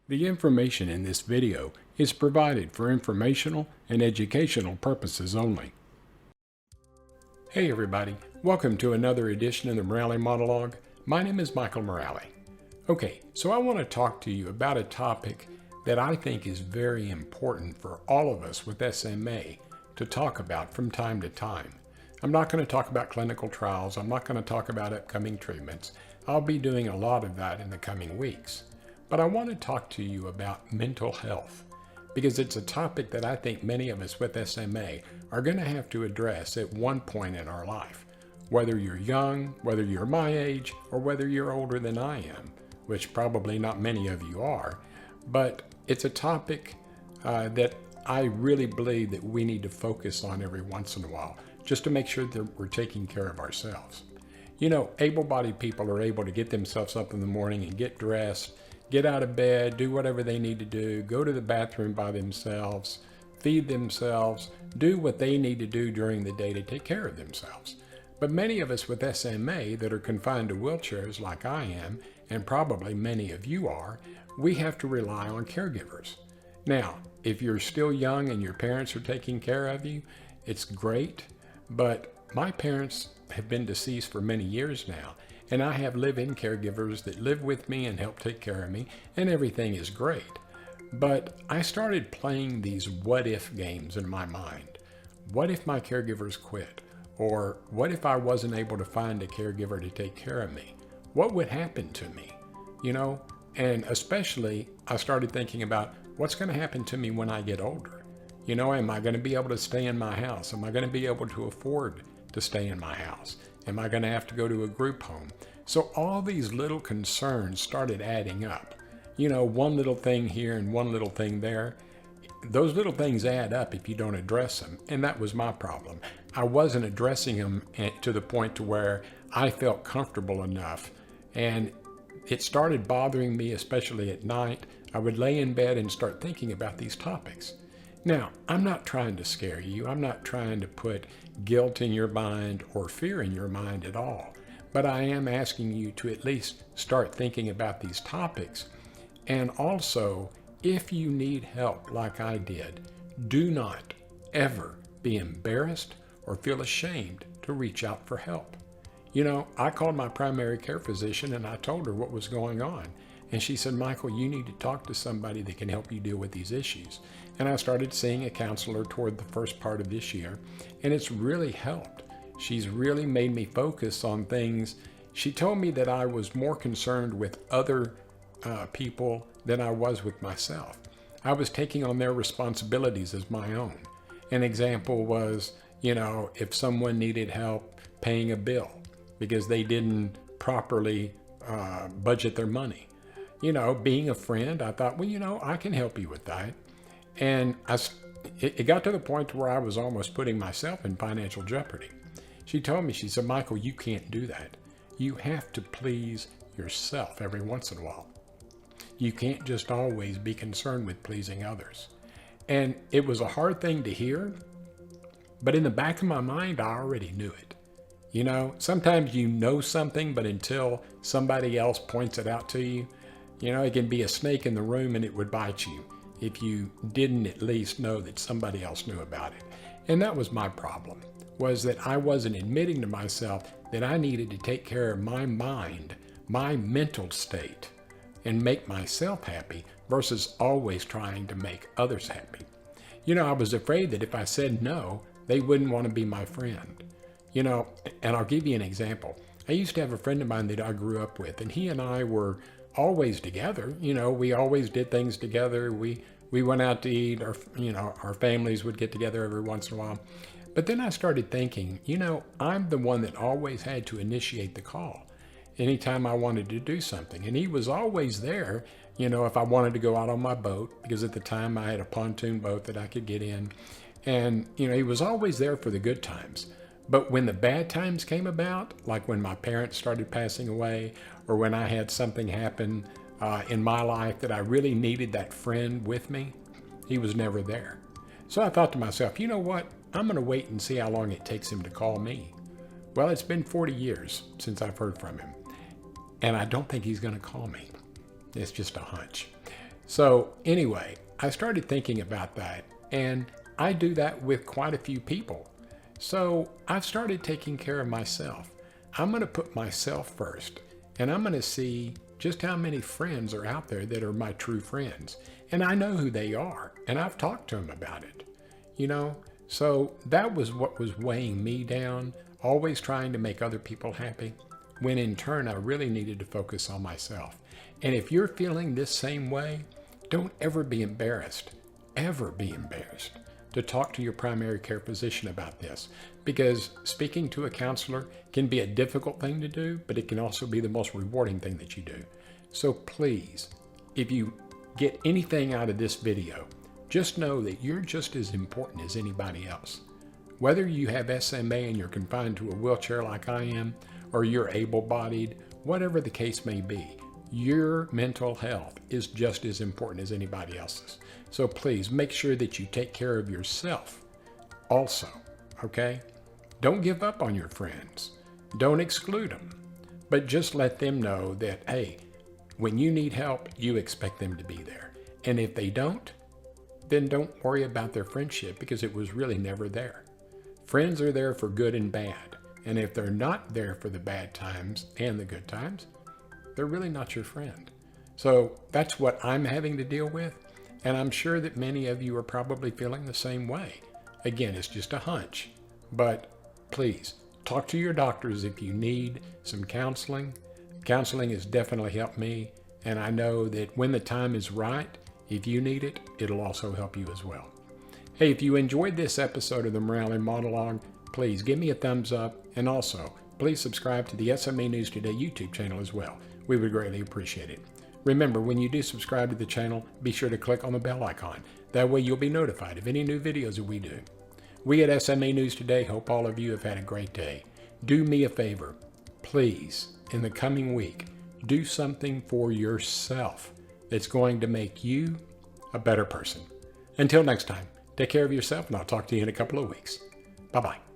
The information in this video is provided for informational and educational purposes only. Hey everybody, welcome to another edition of the Morale Monologue. My name is Michael Morale. Okay, so I want to talk to you about a topic that I think is very important for all of us with SMA to talk about from time to time. I'm not going to talk about clinical trials. I'm not going to talk about upcoming treatments. I'll be doing a lot of that in the coming weeks. But I want to talk to you about mental health because it's a topic that I think many of us with SMA are going to have to address at one point in our life. Whether you're young, whether you're my age, or whether you're older than I am, which probably not many of you are, but it's a topic that I really believe that we need to focus on every once in a while, just to make sure that we're taking care of ourselves. You know, able-bodied people are able to get themselves up in the morning and get dressed, get out of bed, do whatever they need to do, go to the bathroom by themselves, feed themselves, do what they need to do during the day to take care of themselves. But many of us with SMA that are confined to wheelchairs like I am, and probably many of you are, we have to rely on caregivers. Now, if you're still young and your parents are taking care of you, it's great, but my parents have been deceased for many years now, and I have live-in caregivers that live with me and help take care of me, and everything is great. But I started playing these what-if games in my mind. What if my caregivers quit? Or what if I wasn't able to find a caregiver to take care of me? What would happen to me? You know, and especially I started thinking about what's going to happen to me when I get older. You know, am I going to be able to stay in my house? Am I going to be able to afford to stay in my house? Am I going to have to go to a group home? So all these little concerns started adding up. You know, one little thing here and one little thing there. Those little things add up if you don't address them. And that was my problem. I wasn't addressing them to the point to where I felt comfortable enough. And it started bothering me, especially at night. I would lay in bed and start thinking about these topics. Now, I'm not trying to scare you. I'm not trying to put guilt in your mind or fear in your mind at all. But I am asking you to at least start thinking about these topics. And also, if you need help like I did, do not ever be embarrassed or feel ashamed to reach out for help. You know, I called my primary care physician and I told her what was going on. And she said, Michael, you need to talk to somebody that can help you deal with these issues. And I started seeing a counselor toward the first part of this year, and it's really helped. She's really made me focus on things. She told me that I was more concerned with other people than I was with myself. I was taking on their responsibilities as my own. An example was, you know, if someone needed help paying a bill because they didn't properly budget their money. You know, being a friend, I thought, well, you know, I can help you with that. And it got to the point where I was almost putting myself in financial jeopardy. She told me, she said, Michael, you can't do that. You have to please yourself every once in a while. You can't just always be concerned with pleasing others. And it was a hard thing to hear, but in the back of my mind, I already knew it. You know, sometimes you know something, but until somebody else points it out to you, you know, it can be a snake in the room and it would bite you if you didn't at least know that somebody else knew about it. And that was my problem, was that I wasn't admitting to myself that I needed to take care of my mind, my mental state, and make myself happy versus always trying to make others happy. You know, I was afraid that if I said no, they wouldn't want to be my friend. You know, and I'll give you an example. I used to have a friend of mine that I grew up with, and he and I were always together. You know, we always did things together. We went out to eat. Our families would get together every once in a while. But then I started thinking, you know, I'm the one that always had to initiate the call anytime I wanted to do something. And he was always there, you know, if I wanted to go out on my boat, because at the time I had a pontoon boat that I could get in. And, you know, he was always there for the good times. But when the bad times came about, like when my parents started passing away, or when I had something happen in my life that I really needed that friend with me, he was never there. So I thought to myself, you know what? I'm going to wait and see how long it takes him to call me. Well, it's been 40 years since I've heard from him, and I don't think he's going to call me. It's just a hunch. So anyway, I started thinking about that, and I do that with quite a few people. So I've started taking care of myself. I'm going to put myself first, and I'm going to see just how many friends are out there that are my true friends. And I know who they are, and I've talked to them about it. So that was what was weighing me down, always trying to make other people happy, when in turn I really needed to focus on myself. And if you're feeling this same way, don't ever be embarrassed, to talk to your primary care physician about this, because speaking to a counselor can be a difficult thing to do, but it can also be the most rewarding thing that you do. So please, if you get anything out of this video, just know that you're just as important as anybody else. Whether you have SMA and you're confined to a wheelchair like I am, or you're able-bodied, whatever the case may be, your mental health is just as important as anybody else's. So please make sure that you take care of yourself also, okay? Don't give up on your friends. Don't exclude them, but just let them know that, hey, when you need help, you expect them to be there. And if they don't, then don't worry about their friendship, because it was really never there. Friends are there for good and bad. And if they're not there for the bad times and the good times, they're really not your friend. So that's what I'm having to deal with. And I'm sure that many of you are probably feeling the same way. Again, it's just a hunch. But please, talk to your doctors if you need some counseling. Counseling has definitely helped me. And I know that when the time is right, if you need it, it'll also help you as well. Hey, if you enjoyed this episode of the Morale Monologue, please give me a thumbs up, and also please subscribe to the SMA News Today YouTube channel as well. We would greatly appreciate it. Remember, when you do subscribe to the channel, be sure to click on the bell icon. That way you'll be notified of any new videos that we do. We at SMA News Today hope all of you have had a great day. Do me a favor, please, in the coming week, do something for yourself that's going to make you a better person. Until next time, take care of yourself, and I'll talk to you in a couple of weeks. Bye-bye.